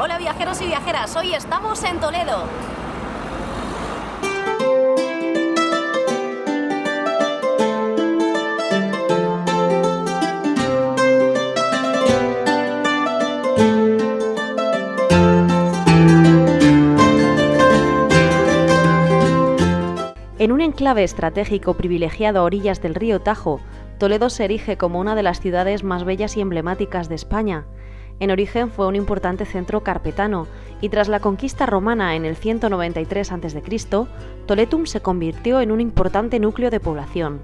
Hola viajeros y viajeras, hoy estamos en Toledo. En un enclave estratégico privilegiado a orillas del río Tajo, Toledo se erige como una de las ciudades más bellas y emblemáticas de España. En origen fue un importante centro carpetano y tras la conquista romana en el 193 a.C., Toletum se convirtió en un importante núcleo de población.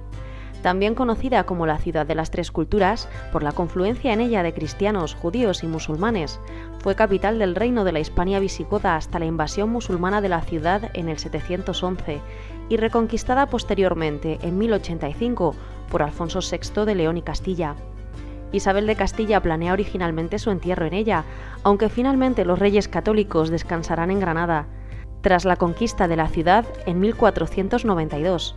También conocida como la ciudad de las tres culturas, por la confluencia en ella de cristianos, judíos y musulmanes, fue capital del reino de la Hispania visigoda hasta la invasión musulmana de la ciudad en el 711 y reconquistada posteriormente en 1085 por Alfonso VI de León y Castilla. Isabel de Castilla planea originalmente su entierro en ella, aunque finalmente los reyes católicos descansarán en Granada, tras la conquista de la ciudad en 1492.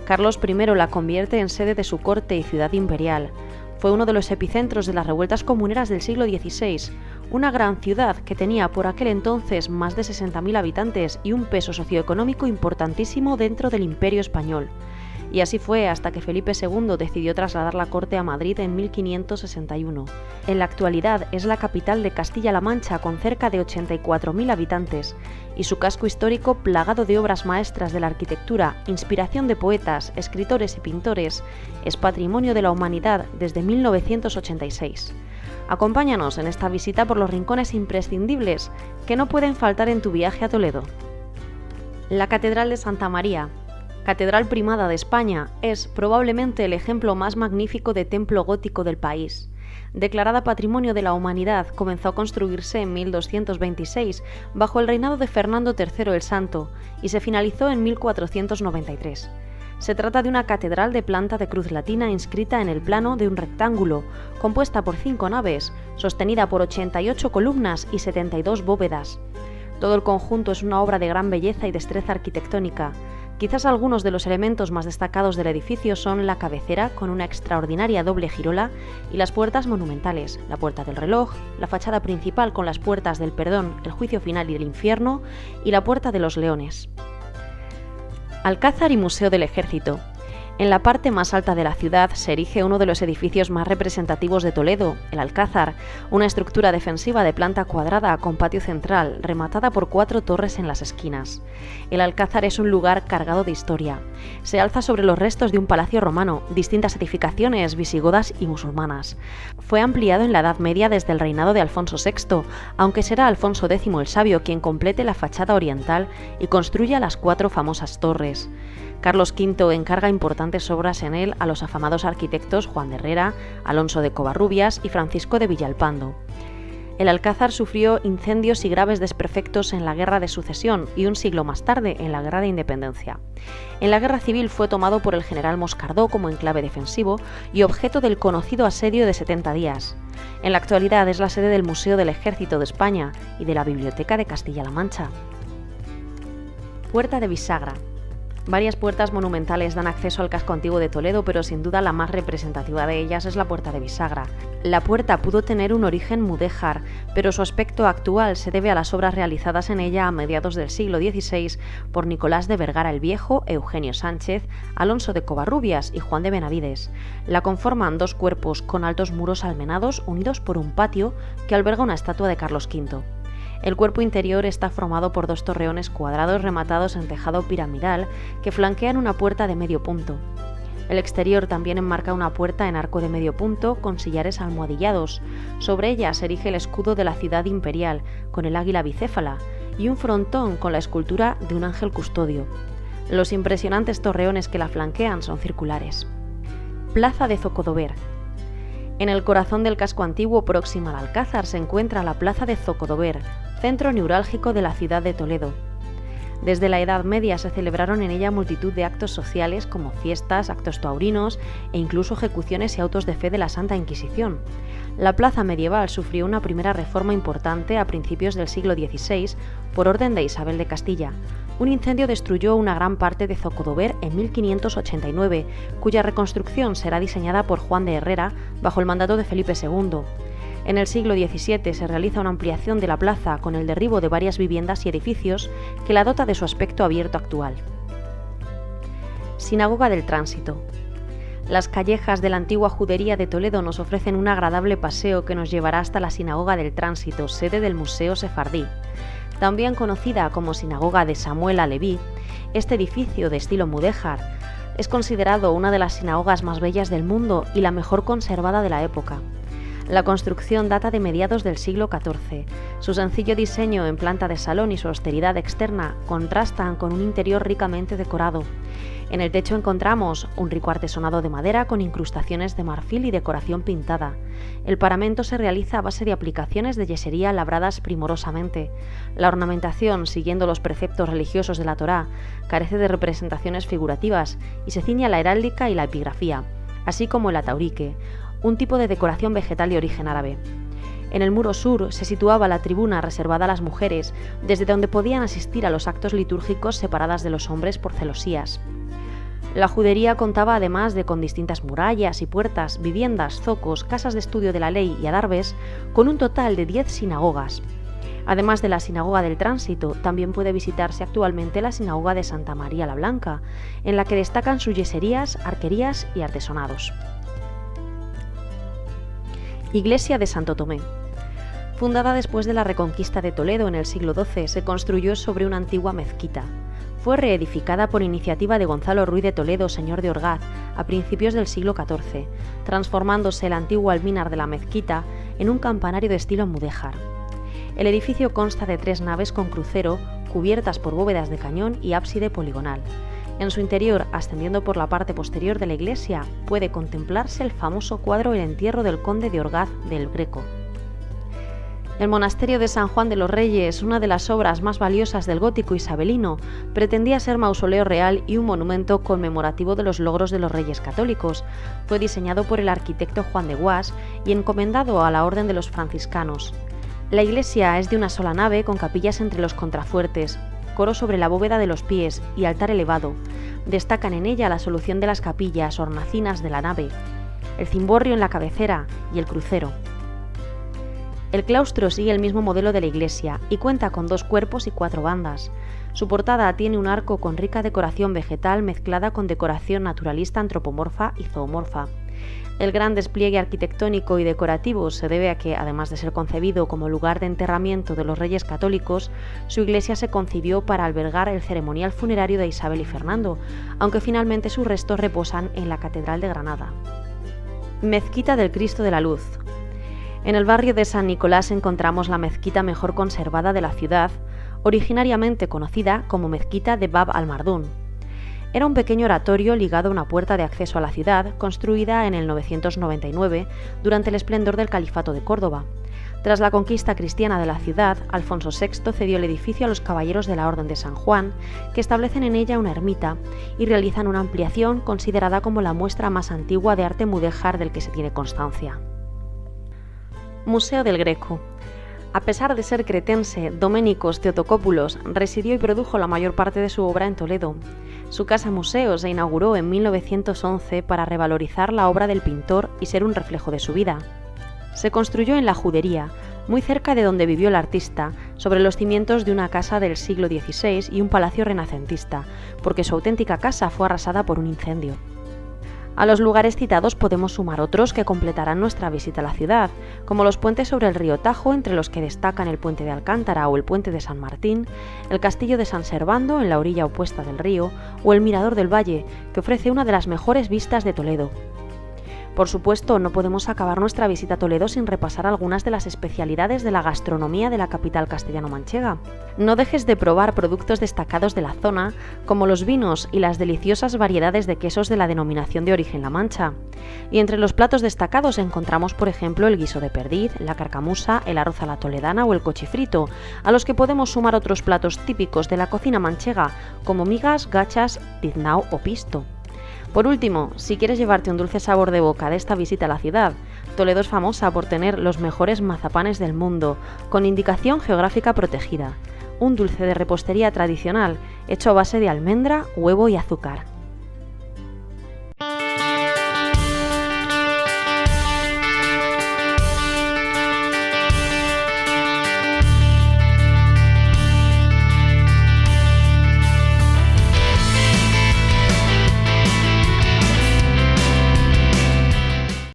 Carlos I la convierte en sede de su corte y ciudad imperial. Fue uno de los epicentros de las revueltas comuneras del siglo XVI, una gran ciudad que tenía por aquel entonces más de 60.000 habitantes y un peso socioeconómico importantísimo dentro del Imperio español. Y así fue hasta que Felipe II decidió trasladar la corte a Madrid en 1561. En la actualidad es la capital de Castilla-La Mancha con cerca de 84.000 habitantes y su casco histórico plagado de obras maestras de la arquitectura, inspiración de poetas, escritores y pintores, es patrimonio de la humanidad desde 1986. Acompáñanos en esta visita por los rincones imprescindibles que no pueden faltar en tu viaje a Toledo. La Catedral de Santa María, Catedral Primada de España, es probablemente el ejemplo más magnífico de templo gótico del país. Declarada Patrimonio de la Humanidad, comenzó a construirse en 1226 bajo el reinado de Fernando III el Santo y se finalizó en 1493. Se trata de una catedral de planta de cruz latina inscrita en el plano de un rectángulo, compuesta por 5 naves, sostenida por 88 columnas y 72 bóvedas. Todo el conjunto es una obra de gran belleza y destreza arquitectónica. Quizás algunos de los elementos más destacados del edificio son la cabecera, con una extraordinaria doble girola, y las puertas monumentales, la Puerta del Reloj, la fachada principal con las puertas del Perdón, el Juicio Final y del Infierno, y la Puerta de los Leones. Alcázar y Museo del Ejército. En la parte más alta de la ciudad se erige uno de los edificios más representativos de Toledo, el Alcázar, una estructura defensiva de planta cuadrada con patio central, rematada por 4 torres en las esquinas. El Alcázar es un lugar cargado de historia. Se alza sobre los restos de un palacio romano, distintas edificaciones visigodas y musulmanas. Fue ampliado en la Edad Media desde el reinado de Alfonso VI, aunque será Alfonso X el Sabio quien complete la fachada oriental y construya las 4 famosas torres. Carlos V encarga importantes obras en él a los afamados arquitectos Juan de Herrera, Alonso de Covarrubias y Francisco de Villalpando. El Alcázar sufrió incendios y graves desperfectos en la Guerra de Sucesión y un siglo más tarde en la Guerra de Independencia. En la Guerra Civil fue tomado por el general Moscardó como enclave defensivo y objeto del conocido asedio de 70 días. En la actualidad es la sede del Museo del Ejército de España y de la Biblioteca de Castilla-La Mancha. Puerta de Bisagra. Varias puertas monumentales dan acceso al casco antiguo de Toledo, pero sin duda la más representativa de ellas es la Puerta de Bisagra. La puerta pudo tener un origen mudéjar, pero su aspecto actual se debe a las obras realizadas en ella a mediados del siglo XVI por Nicolás de Vergara el Viejo, Eugenio Sánchez, Alonso de Covarrubias y Juan de Benavides. La conforman 2 cuerpos con altos muros almenados unidos por un patio que alberga una estatua de Carlos V. El cuerpo interior está formado por 2 torreones cuadrados rematados en tejado piramidal que flanquean una puerta de medio punto. El exterior también enmarca una puerta en arco de medio punto con sillares almohadillados. Sobre ella se erige el escudo de la ciudad imperial, con el águila bicéfala, y un frontón con la escultura de un ángel custodio. Los impresionantes torreones que la flanquean son circulares. Plaza de Zocodover. En el corazón del casco antiguo próximo al Alcázar se encuentra la Plaza de Zocodover, centro neurálgico de la ciudad de Toledo. Desde la Edad Media se celebraron en ella multitud de actos sociales como fiestas, actos taurinos e incluso ejecuciones y autos de fe de la Santa Inquisición. La plaza medieval sufrió una primera reforma importante a principios del siglo XVI por orden de Isabel de Castilla. Un incendio destruyó una gran parte de Zocodover en 1589, cuya reconstrucción será diseñada por Juan de Herrera bajo el mandato de Felipe II. En el siglo XVII se realiza una ampliación de la plaza con el derribo de varias viviendas y edificios que la dota de su aspecto abierto actual. Sinagoga del Tránsito. Las callejas de la antigua judería de Toledo nos ofrecen un agradable paseo que nos llevará hasta la Sinagoga del Tránsito, sede del Museo Sefardí. También conocida como Sinagoga de Samuel Aleví, este edificio de estilo mudéjar es considerado una de las sinagogas más bellas del mundo y la mejor conservada de la época. La construcción data de mediados del siglo XIV. Su sencillo diseño en planta de salón y su austeridad externa contrastan con un interior ricamente decorado. En el techo encontramos un rico artesonado de madera con incrustaciones de marfil y decoración pintada. El paramento se realiza a base de aplicaciones de yesería labradas primorosamente. La ornamentación, siguiendo los preceptos religiosos de la Torá, carece de representaciones figurativas y se ciñe a la heráldica y la epigrafía, así como el ataurique, un tipo de decoración vegetal de origen árabe. En el muro sur se situaba la tribuna reservada a las mujeres, desde donde podían asistir a los actos litúrgicos separadas de los hombres por celosías. La judería contaba además con distintas murallas y puertas, viviendas, zocos, casas de estudio de la ley y adarves, con un total de 10 sinagogas. Además de la Sinagoga del Tránsito, también puede visitarse actualmente la Sinagoga de Santa María la Blanca, en la que destacan sus yeserías, arquerías y artesonados. Iglesia de Santo Tomé. Fundada después de la reconquista de Toledo en el siglo XII, se construyó sobre una antigua mezquita. Fue reedificada por iniciativa de Gonzalo Ruiz de Toledo, señor de Orgaz, a principios del siglo XIV, transformándose el antiguo alminar de la mezquita en un campanario de estilo mudéjar. El edificio consta de 3 naves con crucero, cubiertas por bóvedas de cañón y ábside poligonal. En su interior, ascendiendo por la parte posterior de la iglesia, puede contemplarse el famoso cuadro El entierro del conde de Orgaz del Greco. El monasterio de San Juan de los Reyes, una de las obras más valiosas del gótico isabelino, pretendía ser mausoleo real y un monumento conmemorativo de los logros de los reyes católicos. Fue diseñado por el arquitecto Juan de Guas y encomendado a la Orden de los franciscanos. La iglesia es de una sola nave con capillas entre los contrafuertes, coro sobre la bóveda de los pies y altar elevado. Destacan en ella la solución de las capillas hornacinas de la nave, el cimborrio en la cabecera y el crucero. El claustro sigue el mismo modelo de la iglesia y cuenta con 2 cuerpos y 4 bandas. Su portada tiene un arco con rica decoración vegetal mezclada con decoración naturalista antropomorfa y zoomorfa. El gran despliegue arquitectónico y decorativo se debe a que, además de ser concebido como lugar de enterramiento de los reyes católicos, su iglesia se concibió para albergar el ceremonial funerario de Isabel y Fernando, aunque finalmente sus restos reposan en la Catedral de Granada. Mezquita del Cristo de la Luz. En el barrio de San Nicolás encontramos la mezquita mejor conservada de la ciudad, originariamente conocida como Mezquita de Bab al-Mardún. Era un pequeño oratorio ligado a una puerta de acceso a la ciudad, construida en el 999 durante el esplendor del Califato de Córdoba. Tras la conquista cristiana de la ciudad, Alfonso VI cedió el edificio a los caballeros de la Orden de San Juan, que establecen en ella una ermita y realizan una ampliación considerada como la muestra más antigua de arte mudéjar del que se tiene constancia. Museo del Greco. A pesar de ser cretense, Doménicos Theotokopoulos residió y produjo la mayor parte de su obra en Toledo. Su casa museo se inauguró en 1911 para revalorizar la obra del pintor y ser un reflejo de su vida. Se construyó en la Judería, muy cerca de donde vivió el artista, sobre los cimientos de una casa del siglo XVI y un palacio renacentista, porque su auténtica casa fue arrasada por un incendio. A los lugares citados podemos sumar otros que completarán nuestra visita a la ciudad, como los puentes sobre el río Tajo, entre los que destacan el puente de Alcántara o el puente de San Martín, el castillo de San Servando en la orilla opuesta del río, o el Mirador del Valle, que ofrece una de las mejores vistas de Toledo. Por supuesto, no podemos acabar nuestra visita a Toledo sin repasar algunas de las especialidades de la gastronomía de la capital castellano-manchega. No dejes de probar productos destacados de la zona, como los vinos y las deliciosas variedades de quesos de la denominación de origen La Mancha. Y entre los platos destacados encontramos, por ejemplo, el guiso de perdiz, la carcamusa, el arroz a la toledana o el cochifrito, a los que podemos sumar otros platos típicos de la cocina manchega, como migas, gachas, tiznao o pisto. Por último, si quieres llevarte un dulce sabor de boca de esta visita a la ciudad, Toledo es famosa por tener los mejores mazapanes del mundo, con indicación geográfica protegida, un dulce de repostería tradicional hecho a base de almendra, huevo y azúcar.